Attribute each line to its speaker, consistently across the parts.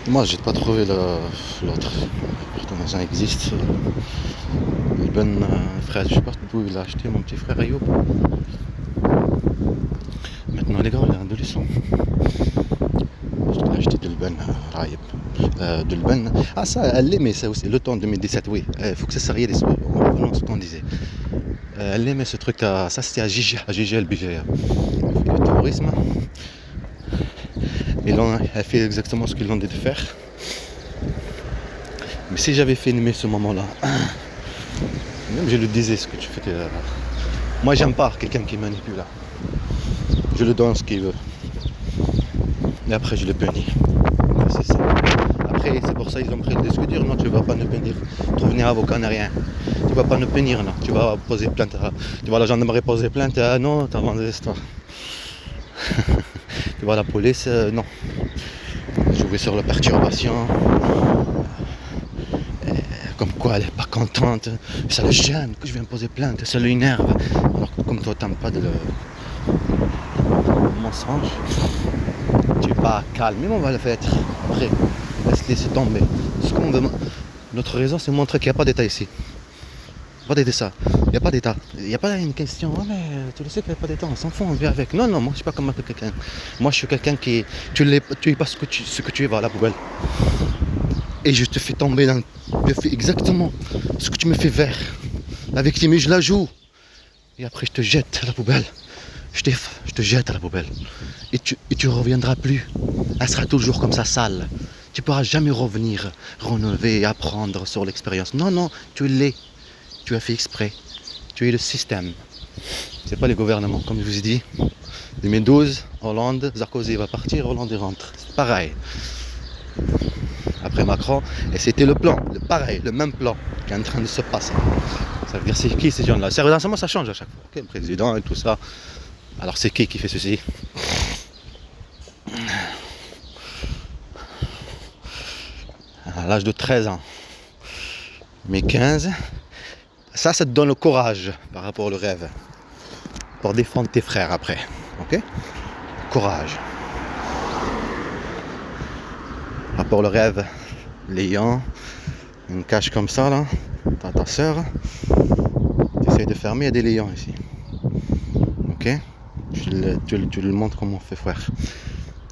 Speaker 1: Moi, j'ai pas trouvé l'autre. Pourtant, ça existe. Le Ben, frère, je sais pas d'où il a acheté, mon petit frère Ayoub. Maintenant, les gars, il est adolescent. Je l'ai acheté de Ben, Raïb. De Ben. Ah, ça, elle l'aimait, ça aussi. Le temps 2017, oui. Il faut que ça s'arrête. On revenons à ce qu'on disait. Elle aimait ce truc-là. Ça, c'était à Gigi LBG. Le terrorisme. Et là, elle fait exactement ce qu'ils l'ont dit de faire. Mais si j'avais filmé ce moment-là, même je lui disais ce que tu fais. Moi, j'aime pas quelqu'un qui manipule. Je le donne ce qu'il veut. Et après, je le punis. C'est ça. Après, c'est pour ça qu'ils ont pris le disque dur. Non, tu vas pas nous punir. Tu venir avocat n'a rien. Tu vas pas nous punir, non. Tu vas poser plainte. Tu vas à la gendarmerie poser plainte. Ah non, t'as vendu l'histoire. Tu vas à la police. Non. Jouer sur la perturbation. Comme quoi elle est pas contente. Ça le gêne que je viens poser plainte. Ça l'énerve. Alors que comme toi, t'aimes pas de le mensonge. Tu es pas calme. Mais on va le faire. Après, laisse tomber. Ce qu'on veut. Notre raison, c'est montrer qu'il n'y a pas d'état ici. Pas d'état ça. Il n'y a pas d'état. Il n'y a pas une question. Oh, mais tu le sais qu'il n'y a pas d'état. On s'en fout, on vit avec. Non, non, moi je suis pas comme quelqu'un. Moi je suis quelqu'un qui. Tu es pas ce que tu es, va à la poubelle. Et je te fais tomber dans. Je fais exactement ce que tu me fais faire. Avec tes mains, je la joue. Et après, je te jette à la poubelle. Je te jette à la poubelle. Et tu reviendras plus. Elle sera toujours comme ça, sale. Tu pourras jamais revenir, renouveler et apprendre sur l'expérience. Non, non, tu l'es. Tu as fait exprès. Tu es le système. C'est pas le gouvernement. Comme je vous ai dit, 2012, Hollande, Sarkozy va partir, Hollande rentre. C'est pareil. Après Macron, et c'était le plan, pareil, le même plan qui est en train de se passer. Ça veut dire c'est qui ces gens-là? Sérieusement, ça change à chaque fois. Okay, le président et tout ça. Alors c'est qui fait ceci? À l'âge de 13 ans, mais 15, ça te donne le courage par rapport au rêve. Pour défendre tes frères après. Ok? Courage. Par rapport au rêve, l'ayant, une cache comme ça là, t'as ta soeur, tu essayes de fermer, il y a des lions ici. Ok? Tu le montres comment on fait frère.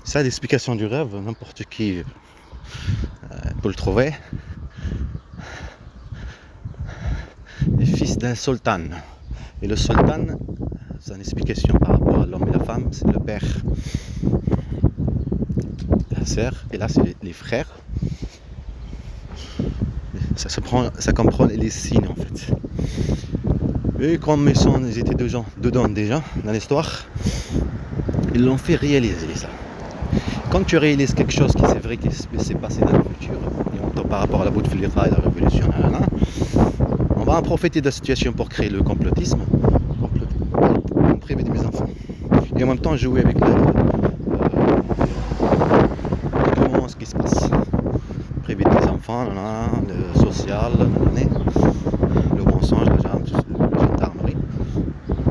Speaker 1: Ça, l'explication du rêve, n'importe qui peut le trouver. Les fils d'un sultan. Et le sultan, c'est une explication par rapport à l'homme et la femme, c'est le père, la sœur, et là c'est les frères. Ça comprend les signes en fait. Et comme ils étaient dedans déjà dans l'histoire, ils l'ont fait réaliser ça. Quand tu réalises quelque chose qui c'est vrai qui s'est passé dans le futur, et par rapport à la Bouteflika et la révolution, on va en profiter de la situation pour créer le complotisme, en privé de mes enfants. Et en même temps jouer avec ce qui se passe. Privé des enfants, le social, le mensonge, la gendarmerie.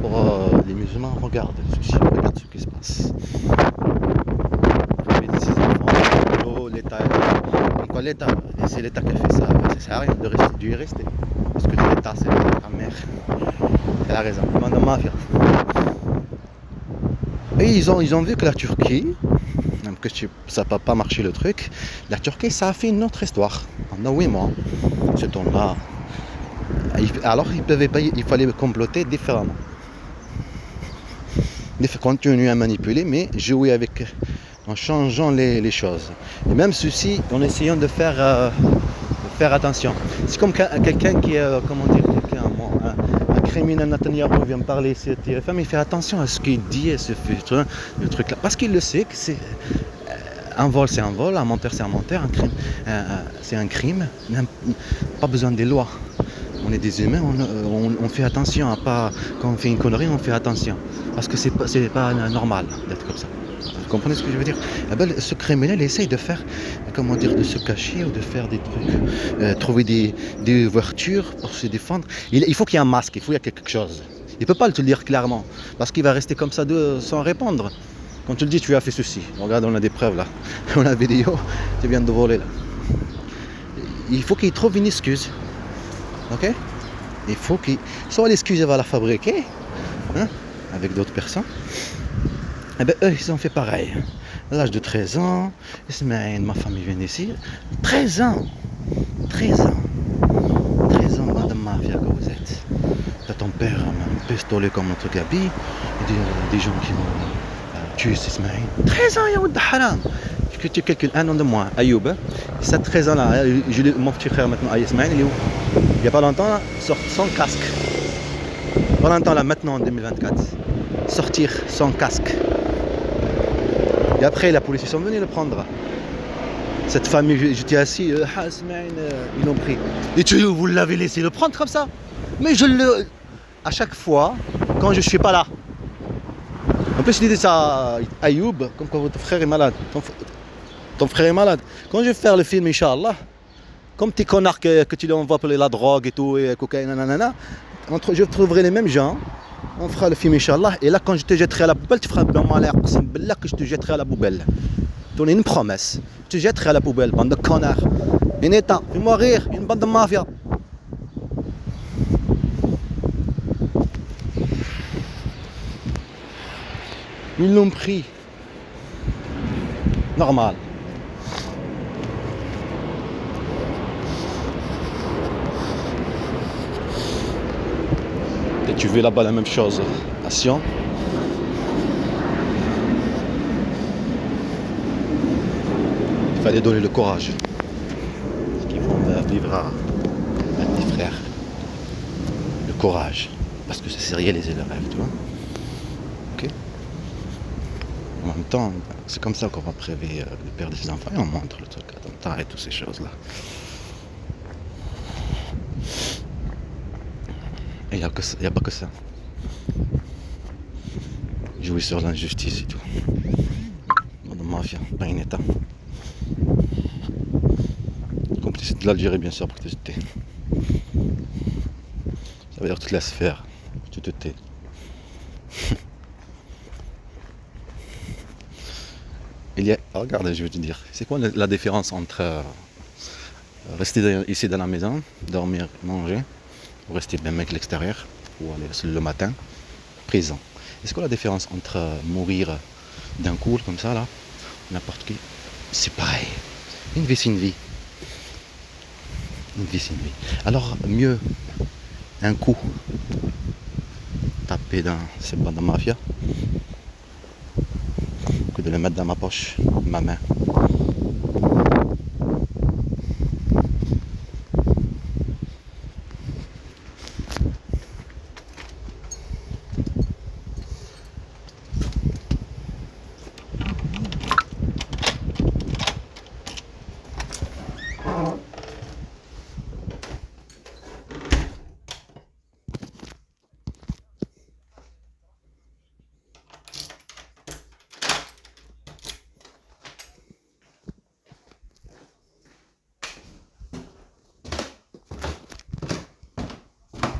Speaker 1: Pour les musulmans, regarde ce qui se passe. Privé de ses enfants, l'État. Et quoi l'État? C'est l'État qui a fait ça. Ça sert à rien de y rester. Parce que l'État, c'est ta mère. Elle a raison. Demande à mafia. Et ils ont vu que la Turquie, même que ça n'a pas marché le truc, la Turquie, ça a fait une autre histoire. Pendant 8 mois, ce temps-là. Alors, il fallait comploter différemment. Continuer à manipuler, mais jouer avec, en changeant les choses. Et même ceci, en essayant de faire attention. C'est comme quelqu'un qui est, comment dire, un criminel. Netanyahu vient parler sur TFM, il fait attention à ce qu'il dit, à ce truc-là, parce qu'il le sait que c'est un vol, c'est un vol, un menteur, c'est un menteur, un crime, c'est un crime. Pas besoin des lois. On est des humains, on fait attention à pas. Quand on fait une connerie, on fait attention, parce que c'est pas normal d'être comme ça. Vous comprenez ce que je veux dire? Ce criminel essaye de faire, comment dire, de se cacher ou de faire des trucs, trouver des ouvertures pour se défendre. Il faut qu'il y ait un masque, il faut qu'il y ait quelque chose. Il ne peut pas te le dire clairement, parce qu'il va rester comme ça sans répondre. Quand tu le dis, tu as fait ceci. Regarde, on a des preuves là. On a la vidéo, tu viens de voler là. Il faut qu'il trouve une excuse. Ok? Il faut qu'il. Soit l'excuse, elle va la fabriquer, hein, avec d'autres personnes. Et bien, eux, ils ont fait pareil. À l'âge de 13 ans, Ismaël, ma famille vient d'ici. 13 ans! 13 ans! 13 ans dans la mafia que vous êtes. T'as ton père, un pistolet comme notre Gabi, et des gens qui vont tuer Ismaël. 13 ans, Yaoud Haram! Que tu calcules un an de moins. Ayoub, ça 13 ans là, mon petit frère maintenant, Ismaël, il est où? Il n'y a pas longtemps, là, sort sans casque. Pas longtemps là, maintenant en 2024. Sortir sans casque. Et après, la police, ils sont venus le prendre. Cette famille, j'étais assis, Ismaël, ils l'ont pris. Et vous l'avez laissé le prendre comme ça? Mais je le. À chaque fois, quand je suis pas là. En plus, il disait ça à Ayoub, comme quand votre frère est malade. Ton frère est malade. Quand je vais faire le film, Inch'Allah, comme tes connards que tu lui envoies pour la drogue et tout, et cocaïne, nanana, je trouverai les mêmes gens, on fera le film, Inch'Allah, et là, quand je te jetterai à la poubelle, tu feras bien malheur, c'est là que je te jetterai à la poubelle. Tu as une promesse, je te jetterai à la poubelle, bande de connards. Un état, fais-moi rire, une bande de mafia. Ils l'ont pris. Normal. Et tu veux là-bas la même chose à Sion. Il fallait donner le courage. Ce qu'ils vont vivre à tes frères. Le courage. Parce que c'est réaliser le rêve, tu vois. Ok. En même temps, c'est comme ça qu'on va prévenir le père de ses enfants et on montre le truc attentat et toutes ces choses-là. Et il n'y a pas que ça. Jouer sur l'injustice et tout. Dans la mafia, pas un état. Complicité de l'Algérie, bien sûr, pour que tu te tais. Ça veut dire que tu te laisses faire, tu te tais. Regarde, je vais te dire, c'est quoi la différence entre rester ici dans la maison, dormir, manger, ou rester même avec l'extérieur, ou aller le matin, présent. Et c'est quoi la différence entre mourir d'un coup, comme ça, là, n'importe qui? C'est pareil. Une vie, c'est une vie. Une vie, c'est une vie. Alors, mieux un coup taper dans ces bandes de mafia que de le mettre dans ma poche, ma main.